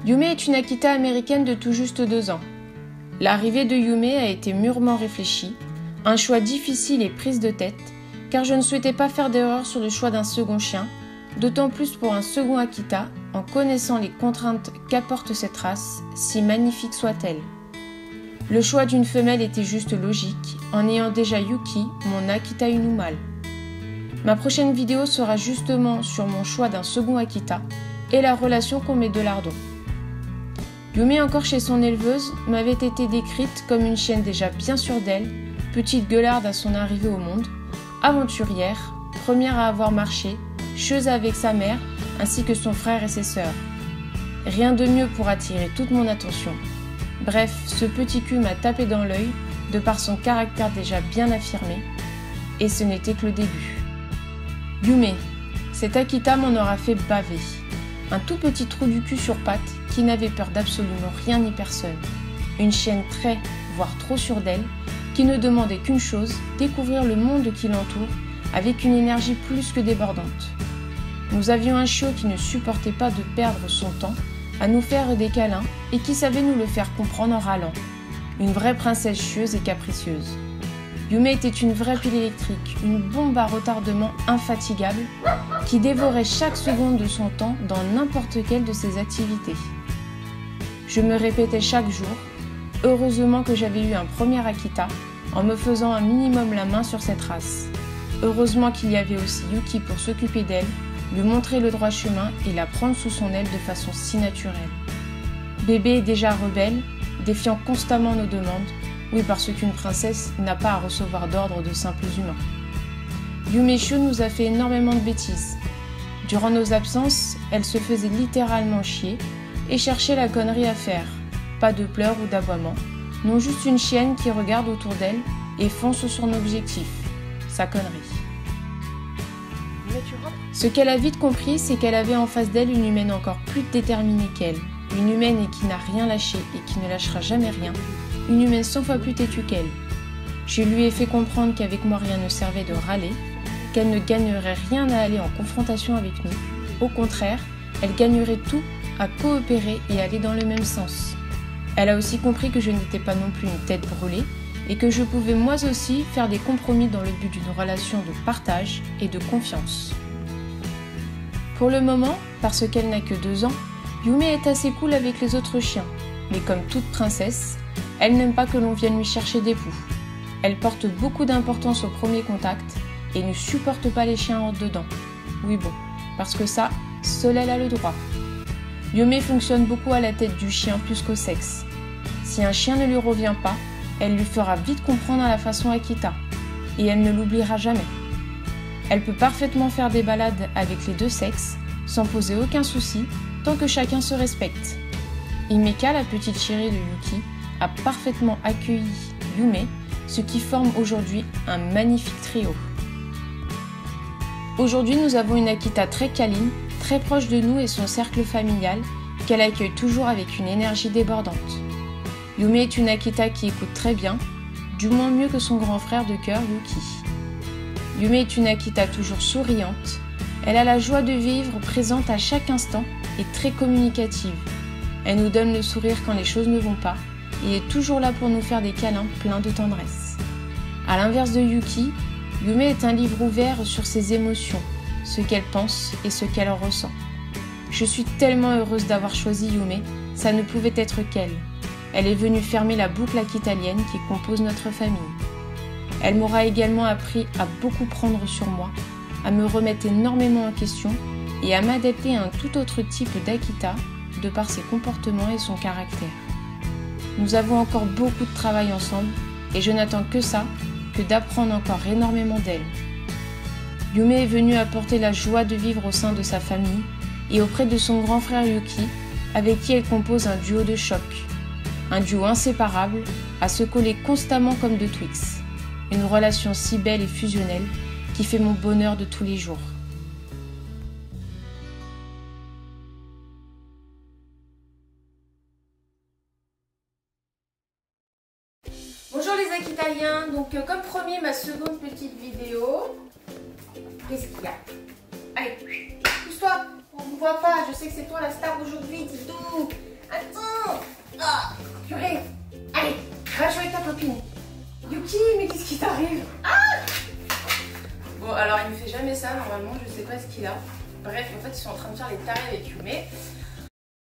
Yume est une Akita américaine de tout juste 2 ans. L'arrivée de Yume a été mûrement réfléchie, un choix difficile et prise de tête, car je ne souhaitais pas faire d'erreur sur le choix d'un second chien, d'autant plus pour un second Akita, en connaissant les contraintes qu'apporte cette race, si magnifique soit-elle. Le choix d'une femelle était juste logique, en ayant déjà Yuki, mon Akita Inu mâle. Ma prochaine vidéo sera justement sur mon choix d'un second Akita et la relation qu'on met de lardons. Yume, encore chez son éleveuse, m'avait été décrite comme une chienne déjà bien sûre d'elle, petite gueularde à son arrivée au monde, aventurière, première à avoir marché, chieuse avec sa mère, ainsi que son frère et ses sœurs. Rien de mieux pour attirer toute mon attention. Bref, ce petit cul m'a tapé dans l'œil, de par son caractère déjà bien affirmé, et ce n'était que le début. Yume, cet Akita m'en aura fait baver. Un tout petit trou du cul sur pattes, qui n'avait peur d'absolument rien ni personne. Une chienne très, voire trop sûre d'elle, qui ne demandait qu'une chose, découvrir le monde qui l'entoure, avec une énergie plus que débordante. Nous avions un chiot qui ne supportait pas de perdre son temps à nous faire des câlins et qui savait nous le faire comprendre en râlant. Une vraie princesse chieuse et capricieuse. Yume était une vraie pile électrique, une bombe à retardement infatigable qui dévorait chaque seconde de son temps dans n'importe quelle de ses activités. Je me répétais chaque jour, heureusement que j'avais eu un premier Akita en me faisant un minimum la main sur cette race. Heureusement qu'il y avait aussi Yuki pour s'occuper d'elle, lui montrer le droit chemin et la prendre sous son aile de façon si naturelle. Bébé est déjà rebelle, défiant constamment nos demandes, oui parce qu'une princesse n'a pas à recevoir d'ordre de simples humains. Yume Shio nous a fait énormément de bêtises. Durant nos absences, elle se faisait littéralement chier et cherchait la connerie à faire. Pas de pleurs ou d'aboiements, non juste une chienne qui regarde autour d'elle et fonce sur son objectif, sa connerie. Ce qu'elle a vite compris, c'est qu'elle avait en face d'elle une humaine encore plus déterminée qu'elle, une humaine qui n'a rien lâché et qui ne lâchera jamais rien, une humaine 100 fois plus têtue qu'elle. Je lui ai fait comprendre qu'avec moi rien ne servait de râler, qu'elle ne gagnerait rien à aller en confrontation avec nous. Au contraire, elle gagnerait tout à coopérer et aller dans le même sens. Elle a aussi compris que je n'étais pas non plus une tête brûlée et que je pouvais moi aussi faire des compromis dans le but d'une relation de partage et de confiance. Pour le moment, parce qu'elle n'a que 2 ans, Yume est assez cool avec les autres chiens, mais comme toute princesse, elle n'aime pas que l'on vienne lui chercher des poux. Elle porte beaucoup d'importance au premier contact et ne supporte pas les chiens hors dedans. Oui bon, parce que ça, seule elle a le droit. Yume fonctionne beaucoup à la tête du chien plus qu'au sexe. Si un chien ne lui revient pas, elle lui fera vite comprendre à la façon Akita, et elle ne l'oubliera jamais. Elle peut parfaitement faire des balades avec les deux sexes, sans poser aucun souci, tant que chacun se respecte. Himeka, la petite chérie de Yuki, a parfaitement accueilli Yume, ce qui forme aujourd'hui un magnifique trio. Aujourd'hui, nous avons une Akita très câline, très proche de nous et son cercle familial, qu'elle accueille toujours avec une énergie débordante. Yume est une Akita qui écoute très bien, du moins mieux que son grand frère de cœur Yuki. Yume est une Akita toujours souriante, elle a la joie de vivre, présente à chaque instant et très communicative. Elle nous donne le sourire quand les choses ne vont pas et est toujours là pour nous faire des câlins pleins de tendresse. A l'inverse de Yuki, Yume est un livre ouvert sur ses émotions, ce qu'elle pense et ce qu'elle ressent. Je suis tellement heureuse d'avoir choisi Yume, ça ne pouvait être qu'elle. Elle est venue fermer la boucle akitalienne qui compose notre famille. Elle m'aura également appris à beaucoup prendre sur moi, à me remettre énormément en question et à m'adapter à un tout autre type d'Akita de par ses comportements et son caractère. Nous avons encore beaucoup de travail ensemble et je n'attends que ça, que d'apprendre encore énormément d'elle. Yume est venue apporter la joie de vivre au sein de sa famille et auprès de son grand frère Yuki, avec qui elle compose un duo de choc. Un duo inséparable, à se coller constamment comme deux Twix. Une relation si belle et fusionnelle qui fait mon bonheur de tous les jours. Bonjour les Akitaliens, donc comme promis ma seconde petite vidéo. Qu'est-ce qu'il y a? Allez, pousse-toi, on ne voit pas, je sais que c'est toi la star d'aujourd'hui, Tito. Attends. Ah, purée. Allez, va jouer avec ta copine. Yuki, mais qu'est-ce qui t'arrive? Bon, alors il ne fait jamais ça normalement, je sais pas ce qu'il a. Bref, en fait, ils sont en train de faire les tarés avec Yume.